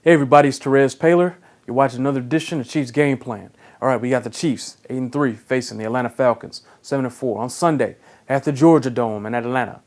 Hey everybody, it's Terez Paylor. You're watching another edition of Chiefs Game Plan. All right, we got the Chiefs, 8-3, facing the Atlanta Falcons, 7-4 on Sunday at the Georgia Dome in Atlanta.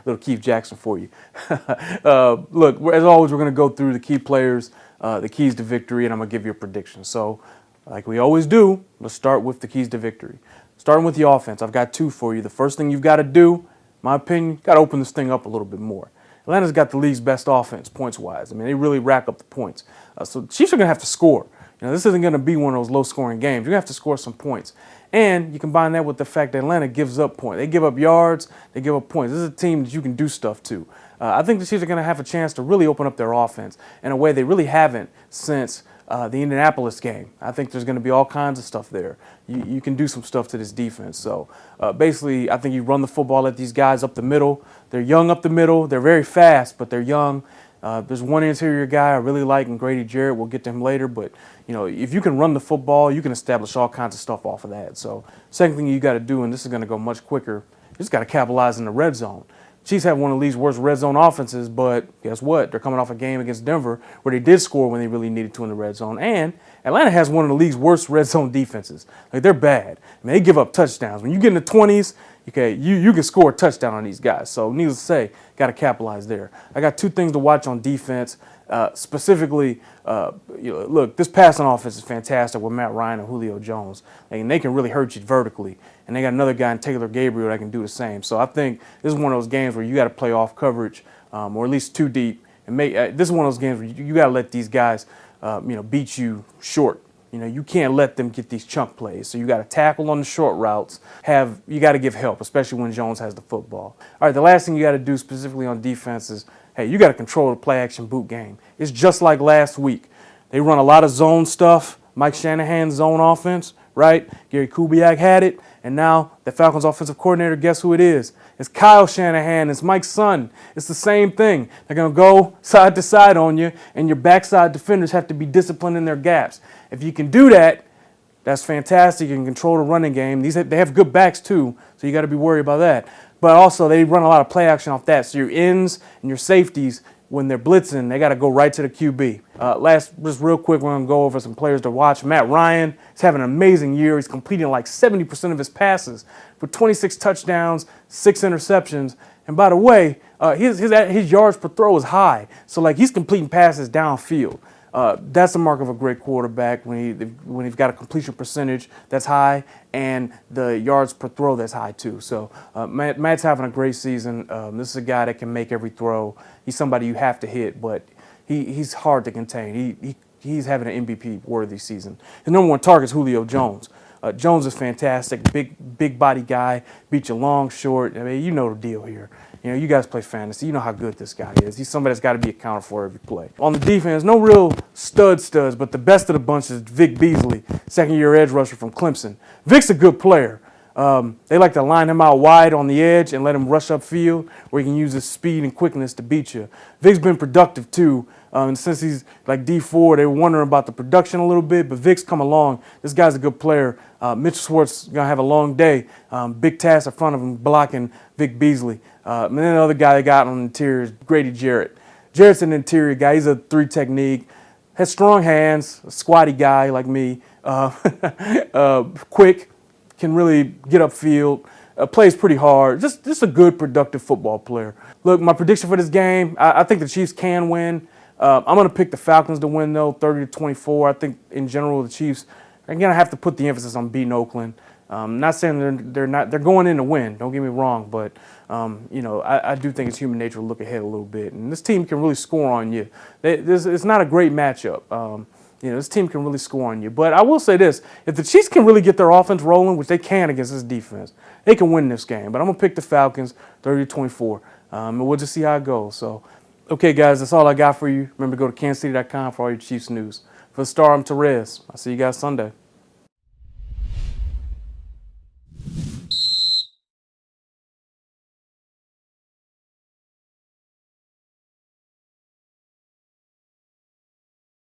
Little Keith Jackson for you. Look, as always, we're going to go through the key players, the keys to victory, and I'm going to give you a prediction. So, like we always do, let's start with the keys to victory. Starting with the offense, I've got two for you. The first thing you've got to do, my opinion, got to open this thing up a little bit more. Atlanta's got the league's best offense, points-wise. I mean, they really rack up the points. So the Chiefs are going to have to score. You know, this isn't going to be one of those low-scoring games. You're going to have to score some points. And you combine that with the fact that Atlanta gives up points. They give up yards. They give up points. This is a team that you can do stuff to. I think the Chiefs are going to have a chance to really open up their offense in a way they really haven't since the Indianapolis game. I think there's going to be all kinds of stuff there. You can do some stuff to this defense. So basically, I think you run the football at these guys up the middle. They're young up the middle. They're very fast, but they're young. There's one interior guy I really like, and Grady Jarrett. We'll get to him later. But, you know, if you can run the football, you can establish all kinds of stuff off of that. So second thing you got to do, and this is going to go much quicker, you just got to capitalize in the red zone. Chiefs have one of the league's worst red zone offenses, but guess what? They're coming off a game against Denver where they did score when they really needed to in the red zone. And Atlanta has one of the league's worst red zone defenses. Like, they're bad. I mean, they give up touchdowns. When you get in the 20s, okay, you can score a touchdown on these guys. So needless to say, got to capitalize there. I got two things to watch on defense. Specifically, look, this passing offense is fantastic with Matt Ryan and Julio Jones. And they can really hurt you vertically. And they got another guy in Taylor Gabriel that can do the same. So I think this is one of those games where you got to play off coverage, or at least too deep. And this is one of those games where you got to let these guys, beat you short. You know, you can't let them get these chunk plays. So you got to tackle on the short routes. You got to give help, especially when Jones has the football. All right, the last thing you got to do specifically on defense is, hey, you got to control the play-action boot game. It's just like last week. They run a lot of zone stuff. Mike Shanahan's zone offense, right? Gary Kubiak had it. And now the Falcons offensive coordinator, guess who it is? It's Kyle Shanahan. It's Mike's son. It's the same thing. They're going to go side to side on you, and your backside defenders have to be disciplined in their gaps. If you can do that, that's fantastic. You can control the running game. They have good backs too, so you got to be worried about that. But also, they run a lot of play action off that. So your ends and your safeties, when they're blitzing, they got to go right to the QB. Just real quick, we're going to go over some players to watch. Matt Ryan is having an amazing year. He's completing like 70% of his passes for 26 touchdowns, 6 interceptions. And by the way, his yards per throw is high. So, like, he's completing passes downfield. That's the mark of a great quarterback when he's got a completion percentage that's high and the yards per throw that's high too. So Matt's having a great season. This is a guy that can make every throw. He's somebody you have to hit, but he's hard to contain. He's having an MVP-worthy season. His number one target is Julio Jones. Jones is fantastic, big body guy, beat you long, short. I mean, you know the deal here. You know, you guys play fantasy. You know how good this guy is. He's somebody that's got to be accounted for every play. On the defense, no real studs, but the best of the bunch is Vic Beasley, second-year edge rusher from Clemson. Vic's a good player. They like to line him out wide on the edge and let him rush upfield where he can use his speed and quickness to beat you. Vic's been productive too. And since he's like D4, they were wondering about the production a little bit, but Vic's come along. This guy's a good player. Mitch Schwartz is going to have a long day. Big task in front of him blocking Vic Beasley. And then the other guy they got on the interior is Grady Jarrett. Jarrett's an interior guy. He's a 3 technique. Has strong hands, a squatty guy like me. Quick, can really get upfield. Plays pretty hard. Just a good, productive football player. Look, my prediction for this game, I think the Chiefs can win. I'm going to pick the Falcons to win, though, 30-24. I think, in general, the Chiefs are going to have to put the emphasis on beating Oakland. Not saying they're going in to win. Don't get me wrong, but I do think it's human nature to look ahead a little bit, and this team can really score on you. It's not a great matchup. This team can really score on you. But I will say this: if the Chiefs can really get their offense rolling, which they can against this defense, they can win this game. But I'm gonna pick the Falcons 30-24, and we'll just see how it goes. So, okay, guys, that's all I got for you. Remember to go to kansascity.com for all your Chiefs news. For the Star, I'm Terez. I'll see you guys Sunday.